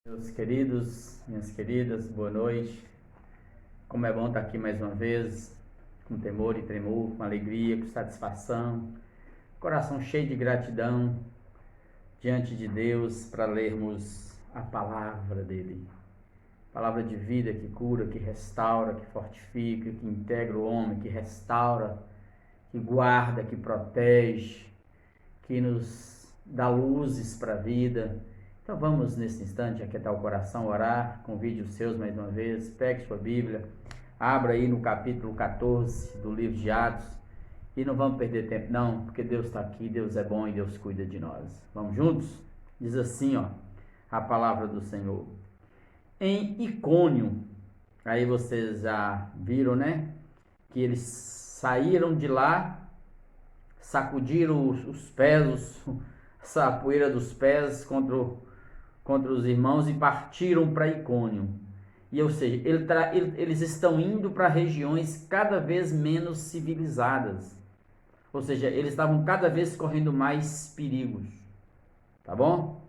Meus queridos, minhas queridas, boa noite. Como é bom estar aqui mais uma vez, com temor e tremor, com alegria, com satisfação, coração cheio de gratidão diante de Deus para lermos a palavra dele. Palavra de vida que cura, que restaura, que fortifica, que integra o homem, que restaura, que guarda, que protege, que nos dá luzes para a vida. Então vamos nesse instante aquietar o coração, orar, convide os seus mais uma vez, pegue sua Bíblia, abra aí no capítulo 14 do livro de Atos e não vamos perder tempo não, porque Deus está aqui, Deus é bom e Deus cuida de nós. Vamos juntos? Diz assim, a palavra do Senhor. Em Icônio, aí vocês já viram, né, que eles saíram de lá, sacudiram os pés, essa poeira dos pés contra os irmãos e partiram para Icônio. E, ou seja, eles estão indo para regiões cada vez menos civilizadas. Ou seja, eles estavam cada vez correndo mais perigos. Tá bom?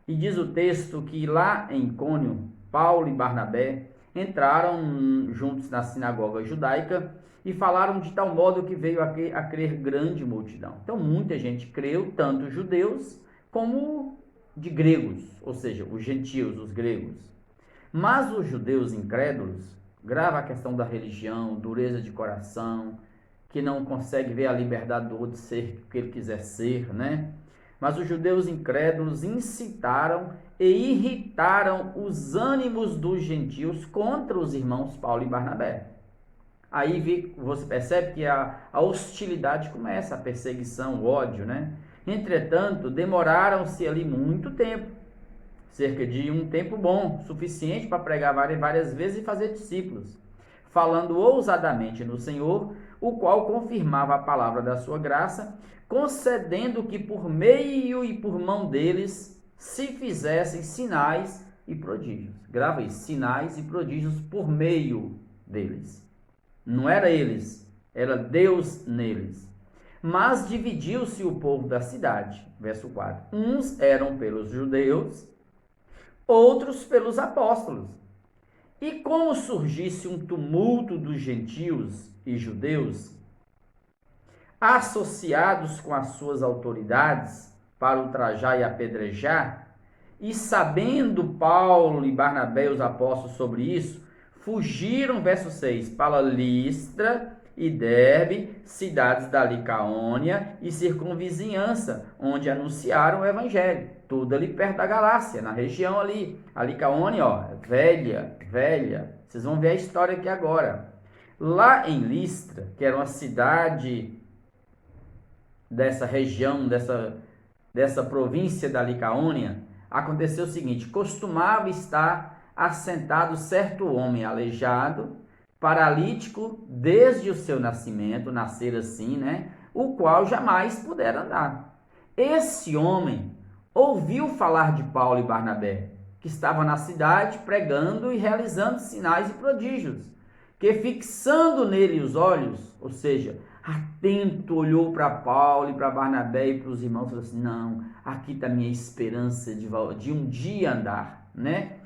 E diz o texto que lá em Icônio, Paulo e Barnabé entraram juntos na sinagoga judaica e falaram de tal modo que veio a crer grande multidão. Então muita gente creu, tanto judeus como de gregos, ou seja, os gentios, os gregos. Mas os judeus incrédulos, grava a questão da religião, dureza de coração, que não consegue ver a liberdade do outro ser o que ele quiser ser, né? Mas os judeus incrédulos incitaram e irritaram os ânimos dos gentios contra os irmãos Paulo e Barnabé. Aí você percebe que a hostilidade começa, a perseguição, o ódio, né? Entretanto, demoraram-se ali muito tempo, cerca de um tempo bom, suficiente para pregar várias vezes e fazer discípulos, falando ousadamente no Senhor, o qual confirmava a palavra da sua graça, concedendo que por meio e por mão deles se fizessem sinais e prodígios. Grava isso, sinais e prodígios por meio deles. Não era eles, era Deus neles. Mas dividiu-se o povo da cidade. Verso 4. Uns eram pelos judeus, outros pelos apóstolos. E como surgisse um tumulto dos gentios e judeus, associados com as suas autoridades para ultrajar e apedrejar, e sabendo Paulo e Barnabé, os apóstolos, sobre isso, fugiram, verso 6, para Listra e Derbe, cidades da Licaônia e circunvizinhança, onde anunciaram o evangelho. Tudo ali perto da Galácia, na região ali. A Licaônia, velha. Vocês vão ver a história aqui agora. Lá em Listra, que era uma cidade dessa região, dessa província da Licaônia, aconteceu o seguinte: costumava estar assentado certo homem aleijado, paralítico desde o seu nascimento, nascer assim, né? O qual jamais pudera andar. Esse homem ouviu falar de Paulo e Barnabé, que estavam na cidade pregando e realizando sinais e prodígios, que fixando nele os olhos, ou seja, atento, olhou para Paulo e para Barnabé e para os irmãos e falou assim: não, aqui está a minha esperança de um dia andar, né?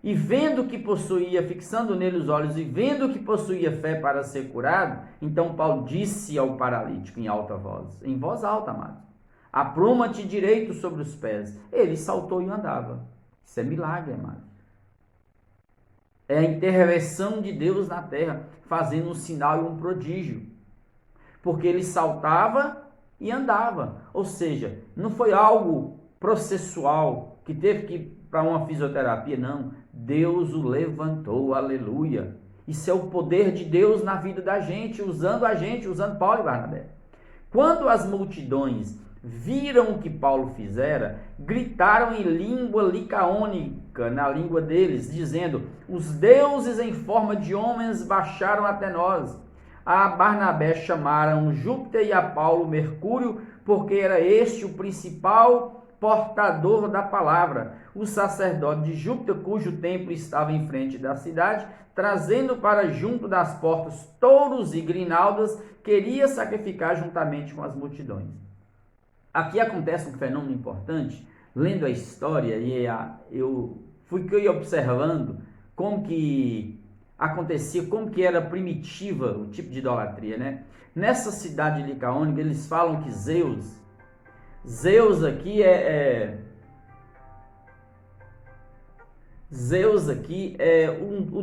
E vendo que possuía, fixando nele os olhos, e vendo que possuía fé para ser curado, então Paulo disse ao paralítico em alta voz, em voz alta, amado: apruma-te direito sobre os pés. Ele saltou e andava. Isso é milagre, amado. É a intervenção de Deus na terra, fazendo um sinal e um prodígio. Porque ele saltava e andava. Ou seja, não foi algo processual, que teve que ir para uma fisioterapia, não. Deus o levantou, aleluia. Isso é o poder de Deus na vida da gente, usando Paulo e Barnabé. Quando as multidões viram o que Paulo fizera, gritaram em língua licaônica, na língua deles, dizendo: os deuses em forma de homens baixaram até nós. A Barnabé chamaram Júpiter e a Paulo Mercúrio, porque era este o principal portador da palavra. O sacerdote de Júpiter, cujo templo estava em frente da cidade, trazendo para junto das portas touros e grinaldas, queria sacrificar juntamente com as multidões. Aqui acontece um fenômeno importante. Lendo a história, eu fiquei observando como que acontecia, como que era primitiva o tipo de idolatria, né? Nessa cidade de Licaônia, eles falam que Zeus aqui Zeus aqui é o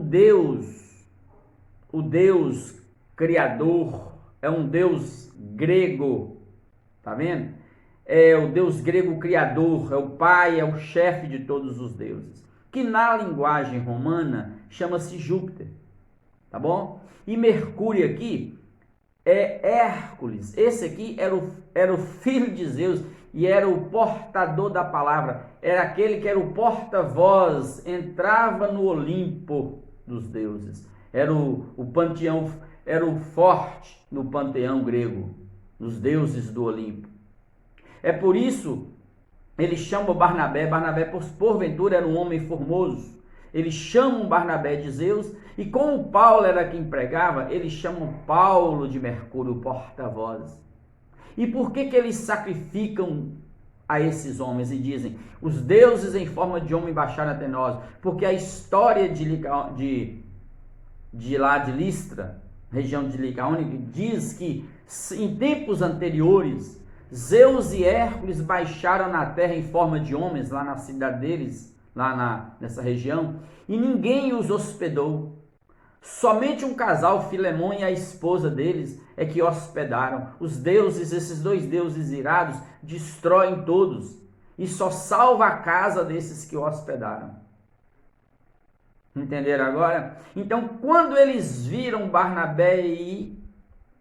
Deus criador, é um Deus grego, tá vendo? É o Deus grego criador, é o pai, é o chefe de todos os deuses, que na linguagem romana chama-se Júpiter, tá bom? E Mercúrio aqui é Hércules. Esse aqui era o filho de Zeus e era o portador da palavra, era aquele que era o porta-voz, entrava no Olimpo dos deuses, era o panteão, era o forte no panteão grego, dos deuses do Olimpo. É por isso eles chamam Barnabé, porventura era um homem formoso, eles chamam Barnabé de Zeus, e como Paulo era quem pregava, eles chamam Paulo de Mercúrio, porta-voz. E por que eles sacrificam a esses homens e dizem, os deuses em forma de homem baixaram até nós? Porque a história de Listra, região de Licaônia, diz que em tempos anteriores, Zeus e Hércules baixaram na terra em forma de homens, lá na cidade deles, nessa região, e ninguém os hospedou. Somente um casal, Filemon e a esposa deles, é que hospedaram. Os deuses, esses dois deuses irados, destroem todos, e só salva a casa desses que o hospedaram. Entenderam agora? Então, quando eles viram Barnabé e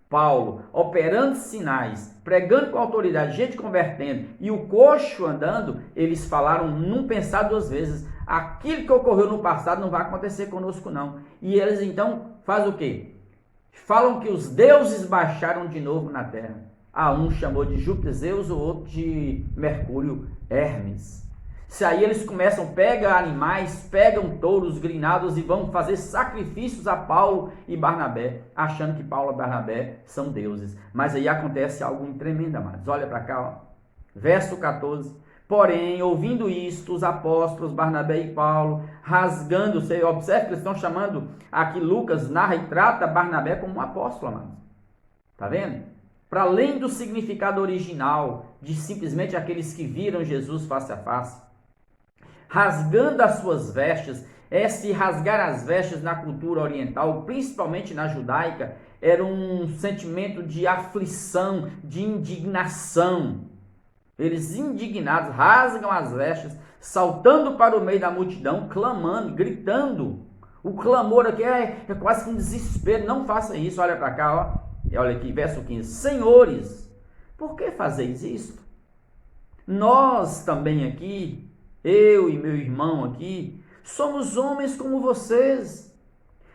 Paulo operando sinais, pregando com autoridade, gente convertendo e o coxo andando, eles falaram, não pensar duas vezes, aquilo que ocorreu no passado não vai acontecer conosco não. E eles então fazem o quê? Falam que os deuses baixaram de novo na terra. Um chamou de Júpiter, Zeus, o outro de Mercúrio, Hermes. Se aí eles começam, pegam animais, pegam touros, grinados e vão fazer sacrifícios a Paulo e Barnabé, achando que Paulo e Barnabé são deuses. Mas aí acontece algo tremendo, amados. Olha para cá, ó. Verso 14. Porém, ouvindo isto, os apóstolos Barnabé e Paulo, rasgando, você observa que eles estão chamando, aqui Lucas narra e trata Barnabé como um apóstolo, amados. Tá vendo? Para além do significado original, de simplesmente aqueles que viram Jesus face a face, rasgando as suas vestes, se rasgar as vestes na cultura oriental, principalmente na judaica, era um sentimento de aflição, de indignação. Eles indignados rasgam as vestes, saltando para o meio da multidão, clamando, gritando. O clamor aqui é quase que um desespero. Não faça isso. Olha para cá, ó. Olha aqui, verso 15. Senhores, por que fazeis isto? Nós também aqui, eu e meu irmão aqui, somos homens como vocês,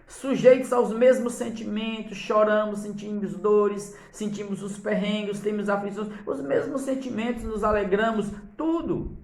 sujeitos aos mesmos sentimentos, choramos, sentimos dores, sentimos os perrengues, temos aflições, os mesmos sentimentos, nos alegramos, tudo.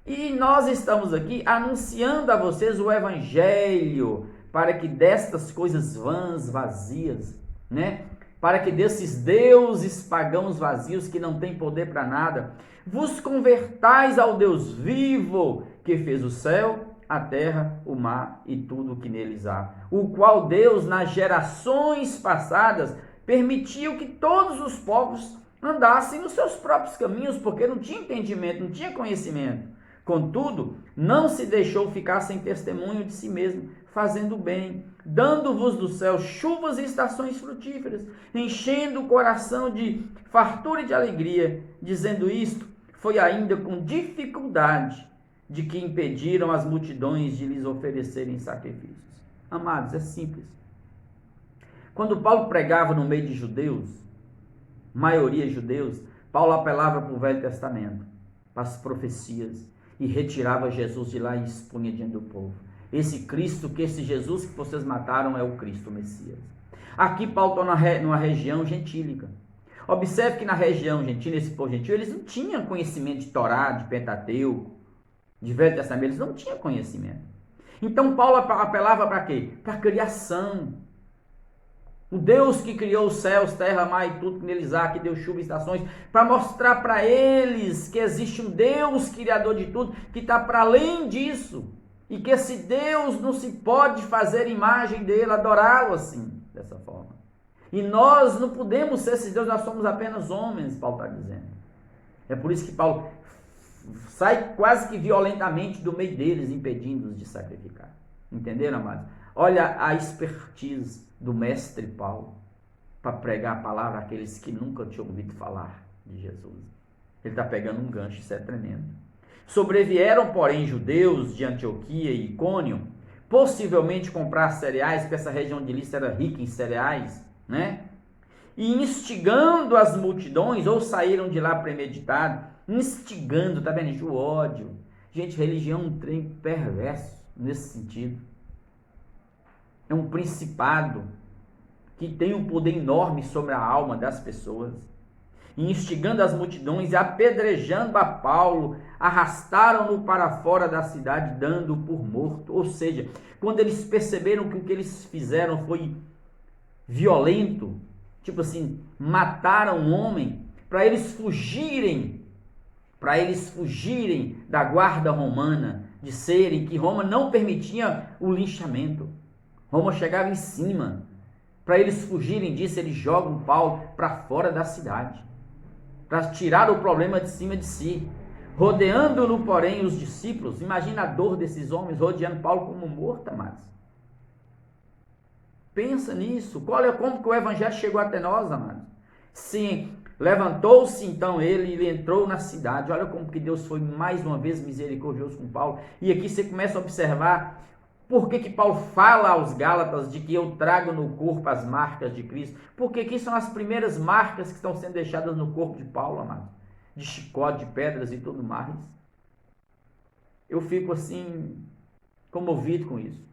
E nós estamos aqui anunciando a vocês o evangelho, para que destas coisas vãs, vazias, né? Para que desses deuses pagãos vazios que não têm poder para nada, vos convertais ao Deus vivo, que fez o céu, a terra, o mar e tudo o que neles há, o qual Deus, nas gerações passadas, permitiu que todos os povos andassem nos seus próprios caminhos, porque não tinha entendimento, não tinha conhecimento. Contudo, não se deixou ficar sem testemunho de si mesmo, fazendo bem, dando-vos do céu chuvas e estações frutíferas, enchendo o coração de fartura e de alegria. Dizendo isto, foi ainda com dificuldade de que impediram as multidões de lhes oferecerem sacrifícios. Amados, é simples. Quando Paulo pregava no meio de judeus, maioria judeus, Paulo apelava para o Velho Testamento, para as profecias, e retirava Jesus de lá e expunha diante do povo. Esse Jesus que vocês mataram é o Cristo, o Messias. Aqui Paulo está numa região gentílica. Observe que na região gentil, esse povo gentil, eles não tinham conhecimento de Torá, de Pentateuco, de Velho Testamento, eles não tinham conhecimento. Então Paulo apelava para quê? Para a criação. O Deus que criou os céus, terra, mar e tudo que neles há, que deu chuva e estações, para mostrar para eles que existe um Deus criador de tudo, que está para além disso. E que esse Deus não se pode fazer imagem dele, adorá-lo assim, dessa forma. E nós não podemos ser esses deuses, nós somos apenas homens, Paulo está dizendo. É por isso que Paulo sai quase que violentamente do meio deles, impedindo-os de sacrificar. Entenderam, amados? Olha a expertise do mestre Paulo para pregar a palavra àqueles que nunca tinham ouvido falar de Jesus. Ele está pegando um gancho, isso é tremendo. Sobrevieram, porém, judeus de Antioquia e Icônio, possivelmente comprar cereais, porque essa região de Lícia era rica em cereais, né? E instigando as multidões, ou saíram de lá premeditado, instigando, tá vendo, gente? O ódio. Gente, religião é um trem perverso nesse sentido. É um principado que tem um poder enorme sobre a alma das pessoas. E instigando as multidões e apedrejando a Paulo, arrastaram-no para fora da cidade, dando-o por morto. Ou seja, quando eles perceberam que o que eles fizeram foi violento, tipo assim, mataram um homem, para eles fugirem da guarda romana, de serem que Roma não permitia o linchamento. Roma chegava em cima. Para eles fugirem disso, eles jogam Paulo para fora da cidade, para tirar o problema de cima de si. Rodeando-no, porém, os discípulos, imagina a dor desses homens rodeando Paulo como morto, amados. Pensa nisso, como que o evangelho chegou até nós, amados? Sim, levantou-se então ele e entrou na cidade. Olha como que Deus foi mais uma vez misericordioso com Paulo. E aqui você começa a observar por que Paulo fala aos Gálatas de que eu trago no corpo as marcas de Cristo. Porque aqui são as primeiras marcas que estão sendo deixadas no corpo de Paulo, amado. De chicote, de pedras e tudo mais. Eu fico assim, comovido com isso.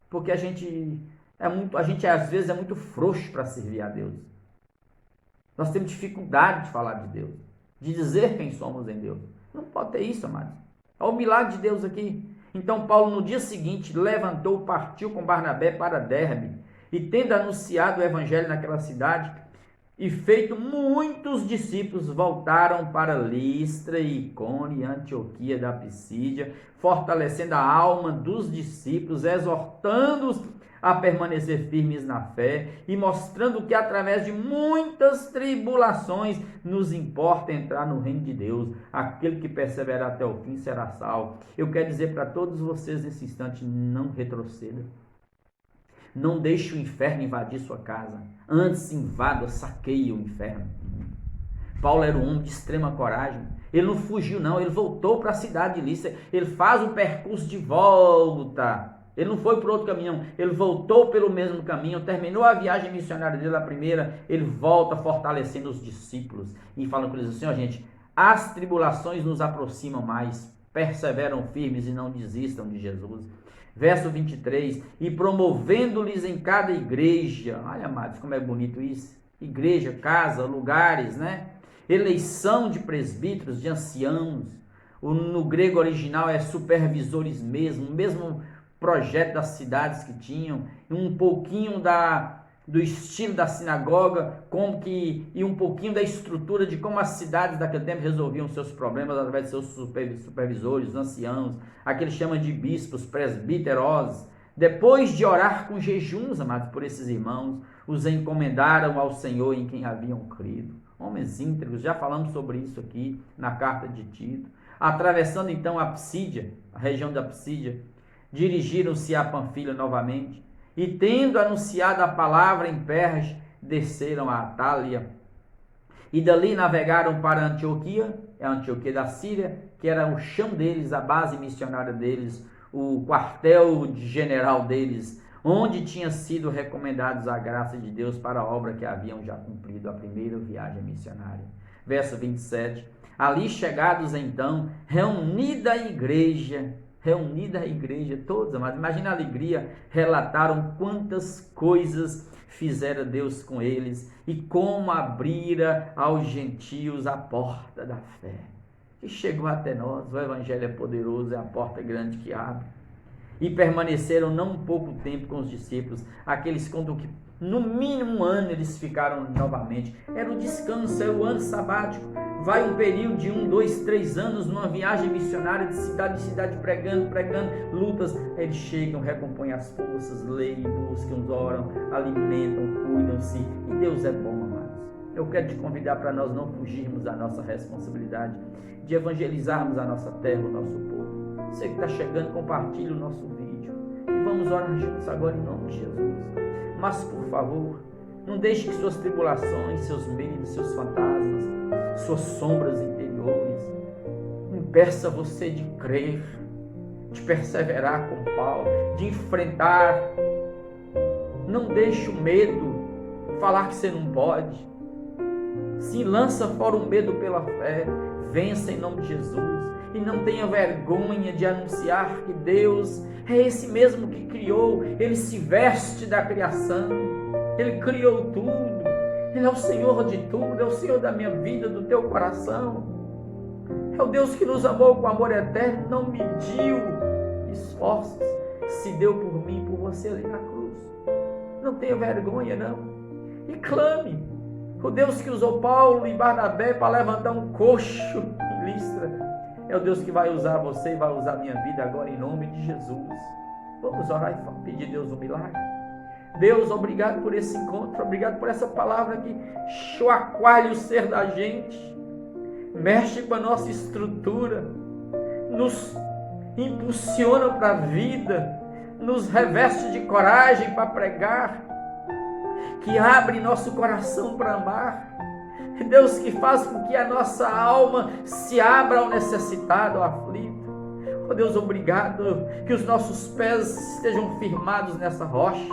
Porque a gente às vezes é muito frouxo para servir a Deus. Nós temos dificuldade de falar de Deus, de dizer quem somos em Deus. Não pode ter isso, amados. Olha o milagre de Deus aqui. Então Paulo no dia seguinte levantou, partiu com Barnabé para Derbe, e tendo anunciado o evangelho naquela cidade, e feito muitos discípulos, voltaram para Listra, Icônio e Antioquia da Pisídia, fortalecendo a alma dos discípulos, exortando-os a permanecer firmes na fé e mostrando que através de muitas tribulações nos importa entrar no reino de Deus. Aquele que perseverar até o fim será salvo. Eu quero dizer para todos vocês nesse instante, não retroceda. Não deixe o inferno invadir sua casa. Antes invada, saqueie o inferno. Paulo era um homem de extrema coragem. Ele não fugiu não, ele voltou para a cidade de Lícia. Ele faz um percurso de volta. Ele não foi por outro caminho, ele voltou pelo mesmo caminho, terminou a viagem missionária dele, a primeira, ele volta fortalecendo os discípulos e falando com eles assim, ó gente, as tribulações nos aproximam mais, perseveram firmes e não desistam de Jesus. Verso 23, e promovendo-lhes em cada igreja, olha amados, como é bonito isso, igreja, casa, lugares, né? Eleição de presbíteros, de anciãos, no grego original é supervisores mesmo projeto das cidades que tinham, um pouquinho do estilo da sinagoga, e um pouquinho da estrutura de como as cidades daquele tempo resolviam seus problemas através de seus supervisores, anciãos, aqueles chamam de bispos, presbíteros. Depois de orar com jejuns, amados, por esses irmãos, os encomendaram ao Senhor em quem haviam crido. Homens íntegros, já falamos sobre isso aqui na carta de Tito. Atravessando então a Psídia, a região da Psídia, dirigiram-se a Panfilha novamente, e tendo anunciado a palavra em Perge, desceram a Atália, e dali navegaram para Antioquia, a Antioquia da Síria, que era o chão deles, a base missionária deles, o quartel general deles, onde tinham sido recomendados a graça de Deus para a obra que haviam já cumprido, a primeira viagem missionária. Verso 27, ali chegados então, reunida a igreja, todos, amados, imagina a alegria, relataram quantas coisas fizera Deus com eles e como abrira aos gentios a porta da fé. E chegou até nós, o evangelho é poderoso, é a porta grande que abre. e permaneceram não pouco tempo com os discípulos. Aqueles contam que no mínimo um ano eles ficaram novamente. Era o descanso, era o ano sabático. Vai um período de 1, 2, 3 anos numa viagem missionária de cidade em cidade, pregando, lutas. Eles chegam, recompõem as forças, leem, buscam, oram, alimentam, cuidam-se. E Deus é bom, amados. Eu quero te convidar para nós não fugirmos da nossa responsabilidade de evangelizarmos a nossa terra, o nosso povo. Você que está chegando, compartilhe o nosso vídeo. E vamos orar juntos agora em nome de Jesus. Mas, por favor, não deixe que suas tribulações, seus medos, seus fantasmas, suas sombras interiores impeça você de crer, de perseverar com Paulo, de enfrentar. Não deixe o medo falar que você não pode. Se lança fora o medo pela fé, vença em nome de Jesus. E não tenha vergonha de anunciar que Deus é esse mesmo que criou. Ele se veste da criação. Ele criou tudo. Ele é o Senhor de tudo. É o Senhor da minha vida, do teu coração. É o Deus que nos amou com amor eterno. Não mediu esforços. Se deu por mim e por você ali na cruz. Não tenha vergonha, não. E clame. O Deus que usou Paulo e Barnabé para levantar um coxo em Listra é o Deus que vai usar você e vai usar a minha vida agora em nome de Jesus. Vamos orar e pedir a Deus um milagre. Deus, obrigado por esse encontro, obrigado por essa palavra que chacoalha o ser da gente, mexe com a nossa estrutura, nos impulsiona para a vida, nos reveste de coragem para pregar, que abre nosso coração para amar. Deus, que faz com que a nossa alma se abra ao necessitado, ao aflito. Oh Deus, obrigado, que os nossos pés estejam firmados nessa rocha.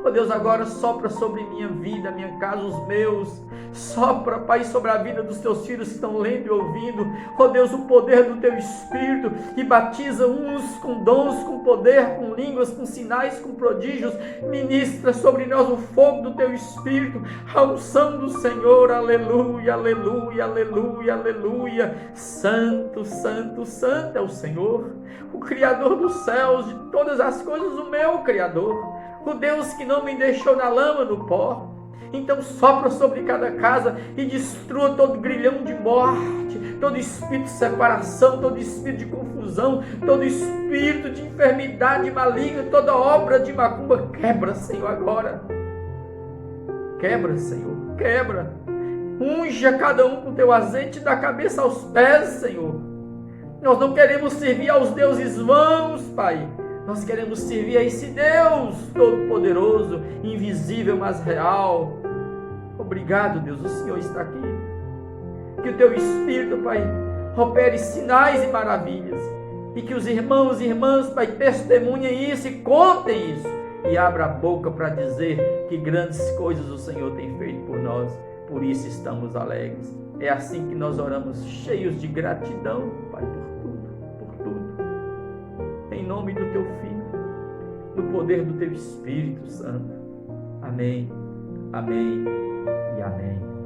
Oh Deus, agora sopra sobre minha vida, minha casa, os meus. Sopra, Pai, sobre a vida dos teus filhos que estão lendo e ouvindo. Oh Deus, o poder do teu Espírito, e batiza uns com dons, com poder, com línguas, com sinais, com prodígios. Ministra sobre nós o fogo do teu Espírito, a unção do Senhor. Aleluia, aleluia, aleluia, aleluia. Santo, santo, santo é o Senhor, o Criador dos céus, de todas as coisas, o meu Criador. O Deus que não me deixou na lama, no pó. Então sopra sobre cada casa e destrua todo grilhão de morte, todo espírito de separação, todo espírito de confusão, todo espírito de enfermidade maligna, toda obra de macumba. Quebra, Senhor, agora. Quebra, Senhor, quebra. Unja cada um com teu azeite da cabeça aos pés, Senhor. Nós não queremos servir aos deuses vãos, Pai. Nós queremos servir a esse Deus Todo-Poderoso, invisível, mas real. Obrigado, Deus, o Senhor está aqui. Que o teu Espírito, Pai, opere sinais e maravilhas. E que os irmãos e irmãs, Pai, testemunhem isso e contem isso. E abra a boca para dizer que grandes coisas o Senhor tem feito por nós. Por isso estamos alegres. É assim que nós oramos, cheios de gratidão, Pai, por tudo. Em nome do teu Filho, no poder do teu Espírito Santo. Amém, amém e amém.